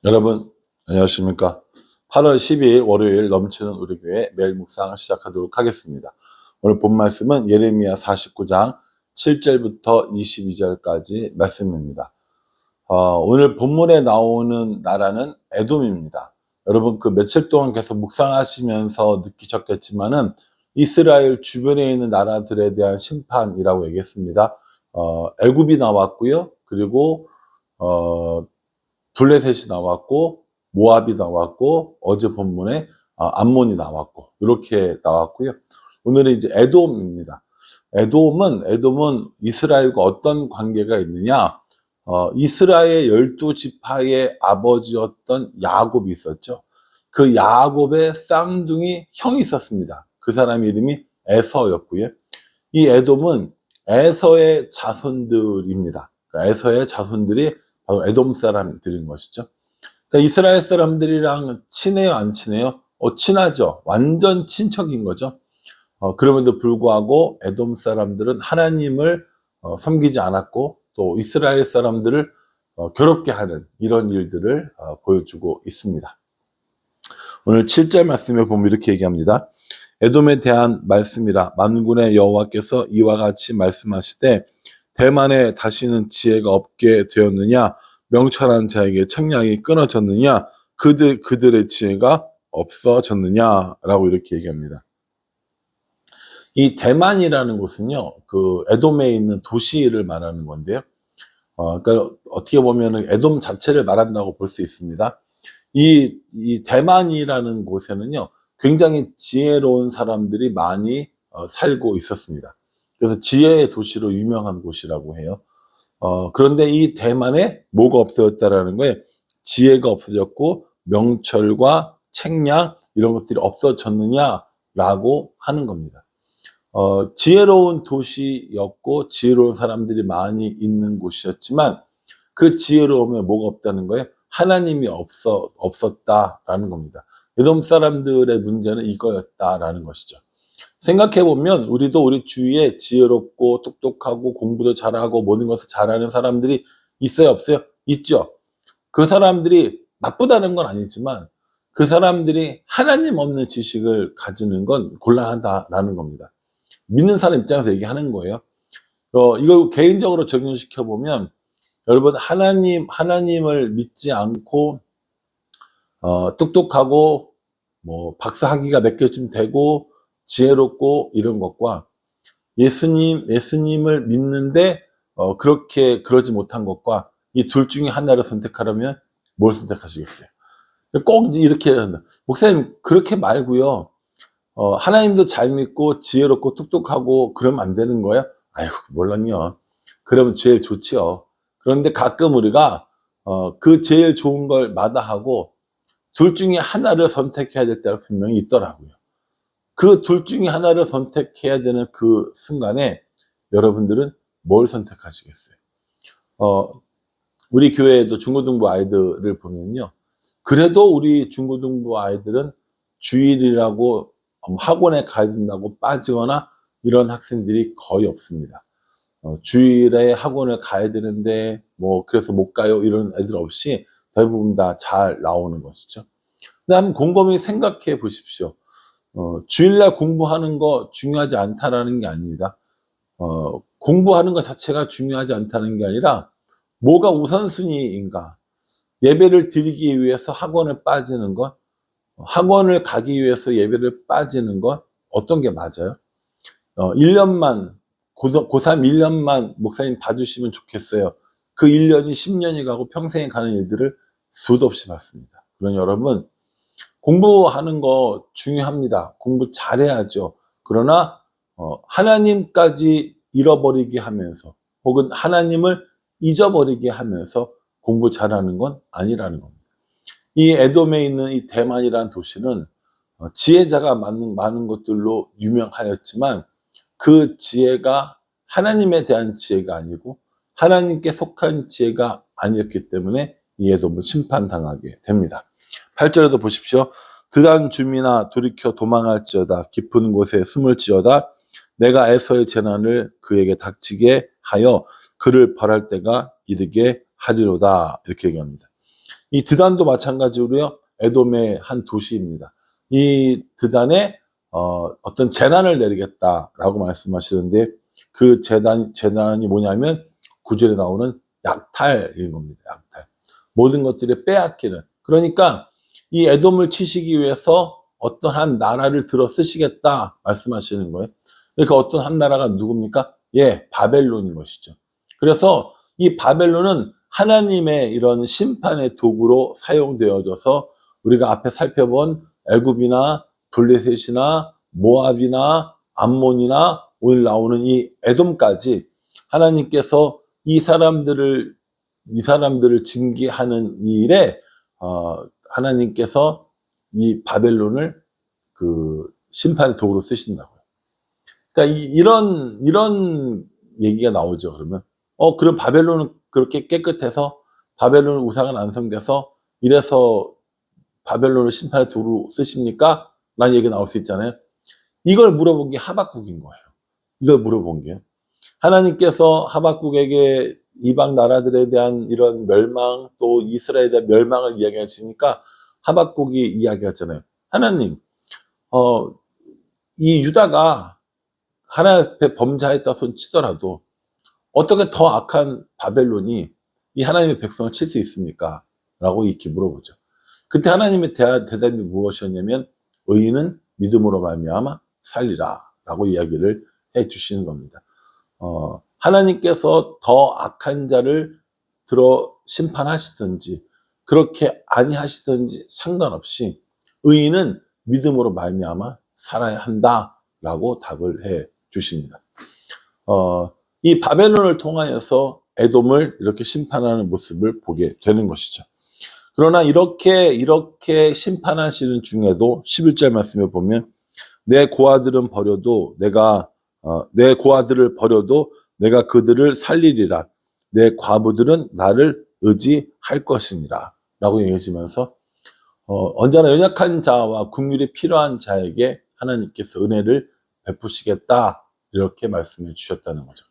여러분 안녕하십니까. 8월 12일 월요일 넘치는 우리 교회 매일 묵상을 시작하도록 하겠습니다. 오늘 본 말씀은 예레미야 49장 7절부터 22절까지 말씀입니다. 오늘 본문에 나오는 나라는 에돔입니다. 여러분 그 며칠 동안 계속 묵상하시면서 느끼셨겠지만은 이스라엘 주변에 있는 나라들에 대한 심판이라고 얘기했습니다. 애굽이 나왔고요. 그리고 블레셋이 나왔고 모압이 나왔고 어제 본문에 암몬이 나왔고 이렇게 나왔고요. 오늘은 이제 에돔입니다. 에돔은 이스라엘과 어떤 관계가 있느냐? 이스라엘 12지파의 아버지였던 야곱이 있었죠. 그 야곱의 쌍둥이 형이 있었습니다. 그 사람 이름이 에서였고요. 이 에돔은 에서의 자손들입니다. 에서의 자손들이 바로 에돔 사람들인 것이죠. 그러니까 이스라엘 사람들이랑 친해요, 안 친해요? 친하죠. 완전 친척인 거죠. 그럼에도 불구하고 에돔 사람들은 하나님을 섬기지 않았고 또 이스라엘 사람들을 괴롭게 하는 이런 일들을 보여주고 있습니다. 오늘 7절 말씀에 보면 이렇게 얘기합니다. 에돔에 대한 말씀이라 만군의 여호와께서 이와 같이 말씀하시되 대만에 다시는 지혜가 없게 되었느냐? 명철한 자에게 책량이 끊어졌느냐? 그들의 지혜가 없어졌느냐? 라고 이렇게 얘기합니다. 이 대만이라는 곳은요, 그 에돔에 있는 도시를 말하는 건데요. 그러니까 어떻게 보면 에돔 자체를 말한다고 볼 수 있습니다. 이 대만이라는 곳에는요, 굉장히 지혜로운 사람들이 많이 살고 있었습니다. 그래서 지혜의 도시로 유명한 곳이라고 해요. 그런데 이 대만에 뭐가 없어졌다라는 거예요? 지혜가 없어졌고 명철과 책량 이런 것들이 없어졌느냐라고 하는 겁니다. 지혜로운 도시였고 지혜로운 사람들이 많이 있는 곳이었지만 그 지혜로움에 뭐가 없다는 거예요? 하나님이 없었다라는 겁니다. 에돔 사람들의 문제는 이거였다라는 것이죠. 생각해보면 우리도 우리 주위에 지혜롭고 똑똑하고 공부도 잘하고 모든 것을 잘하는 사람들이 있어요, 없어요? 있죠. 그 사람들이 나쁘다는 건 아니지만 그 사람들이 하나님 없는 지식을 가지는 건 곤란하다라는 겁니다. 믿는 사람 입장에서 얘기하는 거예요. 이걸 개인적으로 적용시켜보면 여러분 하나님을 믿지 않고 똑똑하고 뭐 박사 학위가 몇 개쯤 되고 지혜롭고 이런 것과 예수님을 믿는데 그렇게 그러지 못한 것과 이 둘 중에 하나를 선택하려면 뭘 선택하시겠어요? 꼭 이렇게 목사님 그렇게 말고요. 하나님도 잘 믿고 지혜롭고 똑똑하고 그러면 안 되는 거예요? 아유 몰랐요. 그러면 제일 좋지요. 그런데 가끔 우리가 그 제일 좋은 걸 마다하고 둘 중에 하나를 선택해야 될 때가 분명히 있더라고요. 그 둘 중에 하나를 선택해야 되는 그 순간에 여러분들은 뭘 선택하시겠어요? 우리 교회에도 중고등부 아이들을 보면요. 그래도 우리 중고등부 아이들은 주일이라고 학원에 가야 된다고 빠지거나 이런 학생들이 거의 없습니다. 주일에 학원을 가야 되는데 뭐 그래서 못 가요 이런 애들 없이 대부분 다 잘 나오는 것이죠. 근데 한번 곰곰이 생각해 보십시오. 주일날 공부하는 거 중요하지 않다라는 게 아닙니다. 공부하는 것 자체가 중요하지 않다는 게 아니라 뭐가 우선순위인가? 예배를 드리기 위해서 학원을 빠지는 것, 학원을 가기 위해서 예배를 빠지는 것, 어떤 게 맞아요? 1년만, 고3 1년만 목사님 봐주시면 좋겠어요. 그 1년이 10년이 가고 평생에 가는 일들을 수도 없이 봤습니다. 그러니 여러분, 공부하는 거 중요합니다. 공부 잘해야죠. 그러나 하나님까지 잃어버리게 하면서 혹은 하나님을 잊어버리게 하면서 공부 잘하는 건 아니라는 겁니다. 이 에돔에 있는 이 대만이라는 도시는 지혜자가 많은 것들로 유명하였지만 그 지혜가 하나님에 대한 지혜가 아니고 하나님께 속한 지혜가 아니었기 때문에 이 에돔은 심판당하게 됩니다. 8절에도 보십시오. 드단 주민아 돌이켜 도망할지어다 깊은 곳에 숨을지어다 내가 에서의 재난을 그에게 닥치게 하여 그를 벌할 때가 이르게 하리로다 이렇게 얘기합니다. 이 드단도 마찬가지로요, 에돔의 한 도시입니다. 이 드단에 어떤 재난을 내리겠다라고 말씀하시는데, 그 재난이 뭐냐면 9절에 나오는 약탈인 겁니다. 약탈. 모든 것들이 빼앗기는. 그러니까 이 에돔을 치시기 위해서 어떤 한 나라를 들어 쓰시겠다 말씀하시는 거예요. 그러니까 어떤 한 나라가 누굽니까? 예, 바벨론인 것이죠. 그래서 이 바벨론은 하나님의 이런 심판의 도구로 사용되어져서 우리가 앞에 살펴본 애굽이나 블레셋이나 모압이나 암몬이나 오늘 나오는 이 에돔까지 하나님께서 이 사람들을 징계하는 이 일에 하나님께서 이 바벨론을 그 심판의 도구로 쓰신다고요. 그러니까 이런 얘기가 나오죠. 그러면 그럼 바벨론은 그렇게 깨끗해서 바벨론은 우상은 안 섬겨서 이래서 바벨론을 심판의 도구로 쓰십니까? 라는 얘기가 나올 수 있잖아요. 이걸 물어본 게 하박국인 거예요. 이걸 물어본 게 하나님께서 하박국에게 이방 나라들에 대한 이런 멸망, 또 이스라엘에 대한 멸망을 이야기하시니까 하박국이 이야기했잖아요. 하나님, 이 유다가 하나님 앞에 범죄했다 손 치더라도 어떻게 더 악한 바벨론이 이 하나님의 백성을 칠 수 있습니까? 라고 이렇게 물어보죠. 그때 하나님의 대답이 무엇이었냐면 의인은 믿음으로 말미암아 살리라 라고 이야기를 해 주시는 겁니다. 하나님께서 더 악한 자를 들어 심판하시든지 그렇게 아니하시든지 상관없이 의인은 믿음으로 말미암아 살아야 한다라고 답을 해 주십니다. 이 바벨론을 통하여서 에돔을 이렇게 심판하는 모습을 보게 되는 것이죠. 그러나 이렇게 심판하시는 중에도 11절 말씀에 보면 내 고아들을 버려도 내가 그들을 살리리라. 내 과부들은 나를 의지할 것이니라. 라고 얘기하시면서 언제나 연약한 자와 긍휼이 필요한 자에게 하나님께서 은혜를 베푸시겠다. 이렇게 말씀해 주셨다는 거죠.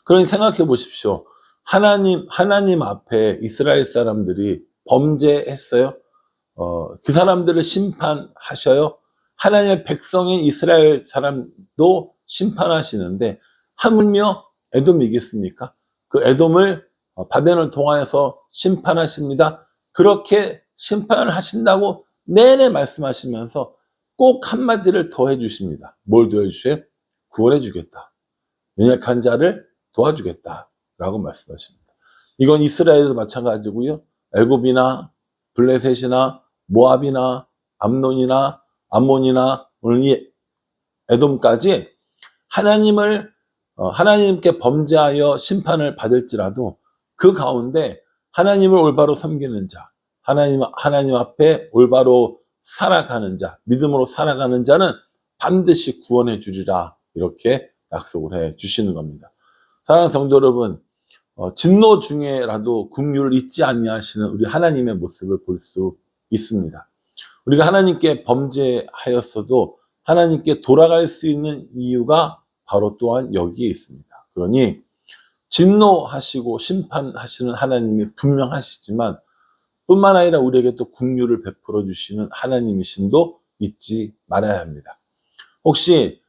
그러니 생각해 보십시오. 하나님 앞에 이스라엘 사람들이 범죄했어요. 그 사람들을 심판하셔요. 하나님의 백성인 이스라엘 사람도 심판하시는데 하물며 에돔이겠습니까? 그 에돔을 바벨론을 통하여서 심판하십니다. 그렇게 심판을 하신다고 내내 말씀하시면서 꼭 한마디를 더 해주십니다. 뭘 더 해주세요? 구원해 주겠다. 연약한 자를 도와주겠다. 라고 말씀하십니다. 이건 이스라엘도 마찬가지고요. 애굽이나 블레셋이나 모압이나 암논이나 암몬이나 오늘 이 에돔까지 하나님께 범죄하여 심판을 받을지라도 그 가운데 하나님을 올바로 섬기는 자, 하나님 앞에 올바로 살아가는 자, 믿음으로 살아가는 자는 반드시 구원해 주리라 이렇게 약속을 해 주시는 겁니다. 사랑하는 성도 여러분, 진노 중에라도 긍휼을 잊지 아니하시는 우리 하나님의 모습을 볼 수 있습니다. 우리가 하나님께 범죄하였어도 하나님께 돌아갈 수 있는 이유가 바로 또한 여기에 있습니다. 그러니 진노하시고 심판하시는 하나님이 분명하시지만 뿐만 아니라 우리에게 또 긍휼을 베풀어 주시는 하나님이심도 잊지 말아야 합니다. 혹시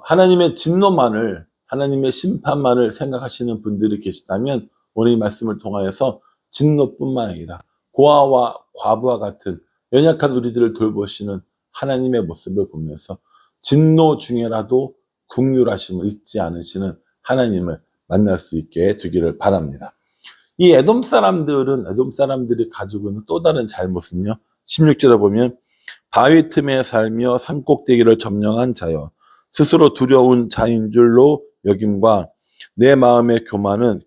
하나님의 진노만을, 하나님의 심판만을 생각하시는 분들이 계시다면 오늘 이 말씀을 통하여서 진노뿐만 아니라 고아와 과부와 같은 연약한 우리들을 돌보시는 하나님의 모습을 보면서 진노 중에라도 긍휼하심을 잊지 않으시는 하나님을 만날 수 있게 되기를 바랍니다. 이 에돔 사람들이 가지고 있는 또 다른 잘못은요. 16절에 보면 바위 틈에 살며 산꼭대기를 점령한 자여 스스로 두려운 자인 줄로 여김과 내 마음의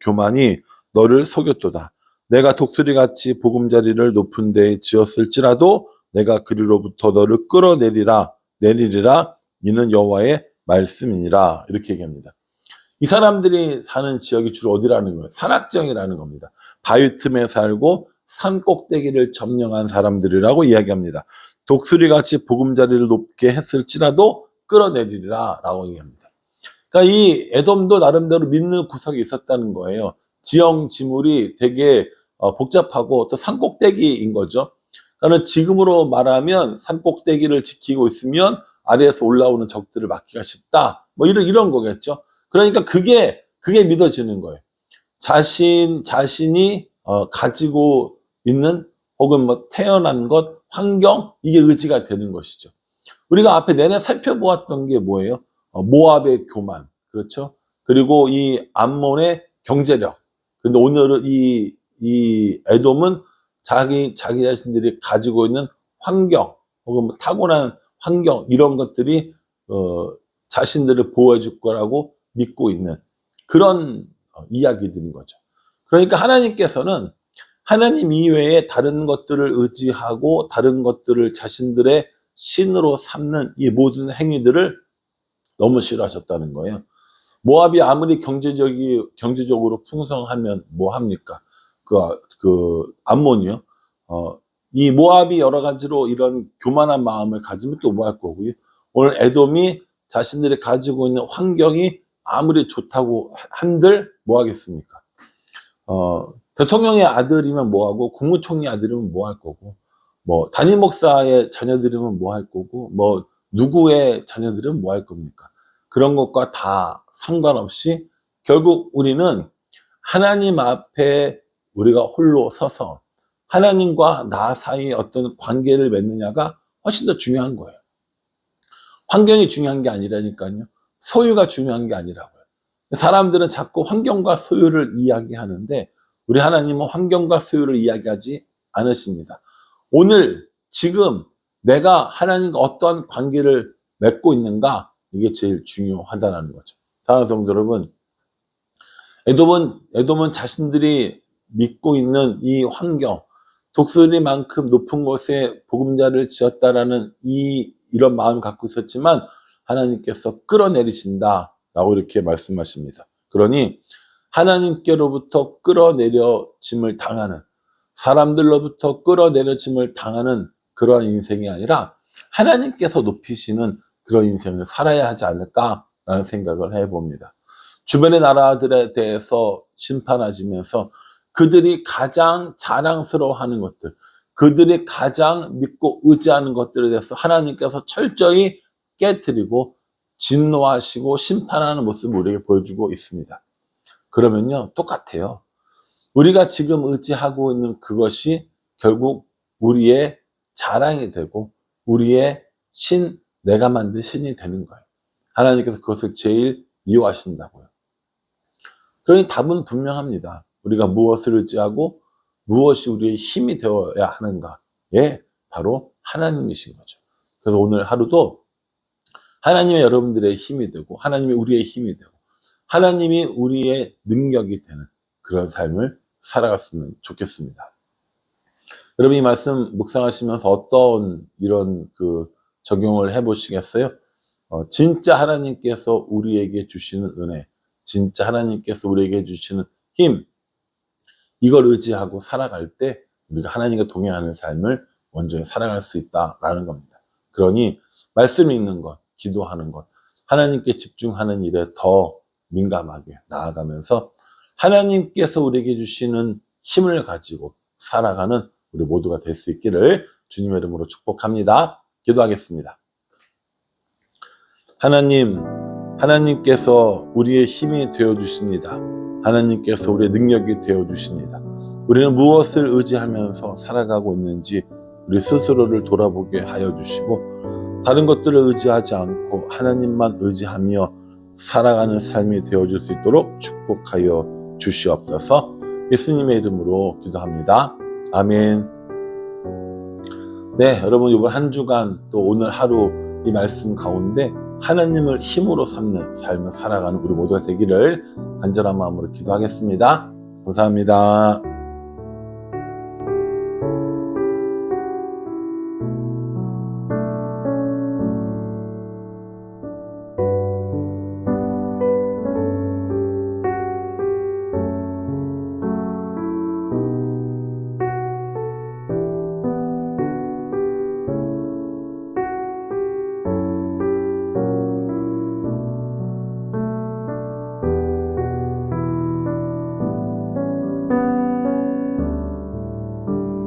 교만이 너를 속였도다. 내가 독수리같이 보금자리를 높은 데에 지었을지라도 내가 그리로부터 너를 끌어내리리라. 이는 여호와의 말씀이니라. 이렇게 얘기합니다. 이 사람들이 사는 지역이 주로 어디라는 거예요? 산악지역이라는 겁니다. 바위 틈에 살고 산 꼭대기를 점령한 사람들이라고 이야기합니다. 독수리같이 보금자리를 높게 했을지라도 끌어내리리라 라고 얘기합니다. 그러니까 이 에돔도 나름대로 믿는 구석이 있었다는 거예요. 지형지물이 되게 복잡하고 또 산꼭대기인 거죠. 그러니까 지금으로 말하면 산꼭대기를 지키고 있으면 아래에서 올라오는 적들을 막기가 쉽다. 뭐 이런 거겠죠. 그러니까 그게 믿어지는 거예요. 자신이 가지고 있는 혹은 뭐 태어난 것, 환경, 이게 의지가 되는 것이죠. 우리가 앞에 내내 살펴보았던 게 뭐예요? 모압의 교만, 그렇죠? 그리고 이 암몬의 경제력. 근데 오늘은 이 에돔은 자기 자신들이 가지고 있는 환경, 혹은 뭐 타고난 환경, 이런 것들이 자신들을 보호해 줄 거라고 믿고 있는 그런 이야기들인 거죠. 그러니까 하나님께서는 하나님 이외에 다른 것들을 의지하고 다른 것들을 자신들의 신으로 삼는 이 모든 행위들을 너무 싫어하셨다는 거예요. 모압이 아무리 경제적으로 풍성하면 뭐 합니까? 그 암몬이요. 이 모압이 여러 가지로 이런 교만한 마음을 가지면 또 뭐 할 거고요. 오늘 에돔이 자신들이 가지고 있는 환경이 아무리 좋다고 한들 뭐 하겠습니까? 대통령의 아들이면 뭐 하고, 국무총리 아들이면 뭐 할 거고, 뭐 담임 목사의 자녀들이면 뭐 할 거고, 뭐 누구의 자녀들은 뭐 할 겁니까? 그런 것과 다 상관없이 결국 우리는 하나님 앞에 우리가 홀로 서서 하나님과 나 사이에 어떤 관계를 맺느냐가 훨씬 더 중요한 거예요. 환경이 중요한 게 아니라니까요. 소유가 중요한 게 아니라고요. 사람들은 자꾸 환경과 소유를 이야기하는데 우리 하나님은 환경과 소유를 이야기하지 않으십니다. 오늘 지금 내가 하나님과 어떠한 관계를 맺고 있는가, 이게 제일 중요하다는 거죠. 사랑하는 성도 여러분, 에돔은 자신들이 믿고 있는 이 환경, 독수리만큼 높은 곳에 보금자를 지었다라는 이런 마음을 갖고 있었지만 하나님께서 끌어내리신다라고 이렇게 말씀하십니다. 그러니 하나님께로부터 끌어내려짐을 당하는, 사람들로부터 끌어내려짐을 당하는 그러한 인생이 아니라 하나님께서 높이시는 그런 인생을 살아야 하지 않을까라는 생각을 해봅니다. 주변의 나라들에 대해서 심판하시면서 그들이 가장 자랑스러워하는 것들, 그들이 가장 믿고 의지하는 것들에 대해서 하나님께서 철저히 깨트리고 진노하시고 심판하는 모습을 우리에게 보여주고 있습니다. 그러면요, 똑같아요. 우리가 지금 의지하고 있는 그것이 결국 우리의 자랑이 되고 우리의 내가 만든 신이 되는 거예요. 하나님께서 그것을 제일 미워하신다고요. 그러니 답은 분명합니다. 우리가 무엇을 의지하고 무엇이 우리의 힘이 되어야 하는가? 예, 바로 하나님이신 거죠. 그래서 오늘 하루도 하나님이 여러분들의 힘이 되고 하나님이 우리의 힘이 되고 하나님이 우리의 능력이 되는 그런 삶을 살아갔으면 좋겠습니다. 여러분, 이 말씀 묵상하시면서 어떤 이런 적용을 해보시겠어요? 진짜 하나님께서 우리에게 주시는 은혜, 진짜 하나님께서 우리에게 주시는 힘, 이걸 의지하고 살아갈 때 우리가 하나님과 동행하는 삶을 온전히 살아갈 수 있다라는 겁니다. 그러니 말씀 읽는 것, 기도하는 것, 하나님께 집중하는 일에 더 민감하게 나아가면서 하나님께서 우리에게 주시는 힘을 가지고 살아가는 우리 모두가 될 수 있기를 주님의 이름으로 축복합니다. 기도하겠습니다. 하나님께서 우리의 힘이 되어주십니다. 하나님께서 우리의 능력이 되어주십니다. 우리는 무엇을 의지하면서 살아가고 있는지 우리 스스로를 돌아보게 하여 주시고 다른 것들을 의지하지 않고 하나님만 의지하며 살아가는 삶이 되어줄 수 있도록 축복하여 주시옵소서. 예수님의 이름으로 기도합니다. 아멘. 네, 여러분, 이번 한 주간 또 오늘 하루 이 말씀 가운데 하나님을 힘으로 삼는 삶을 살아가는 우리 모두가 되기를 간절한 마음으로 기도하겠습니다. 감사합니다.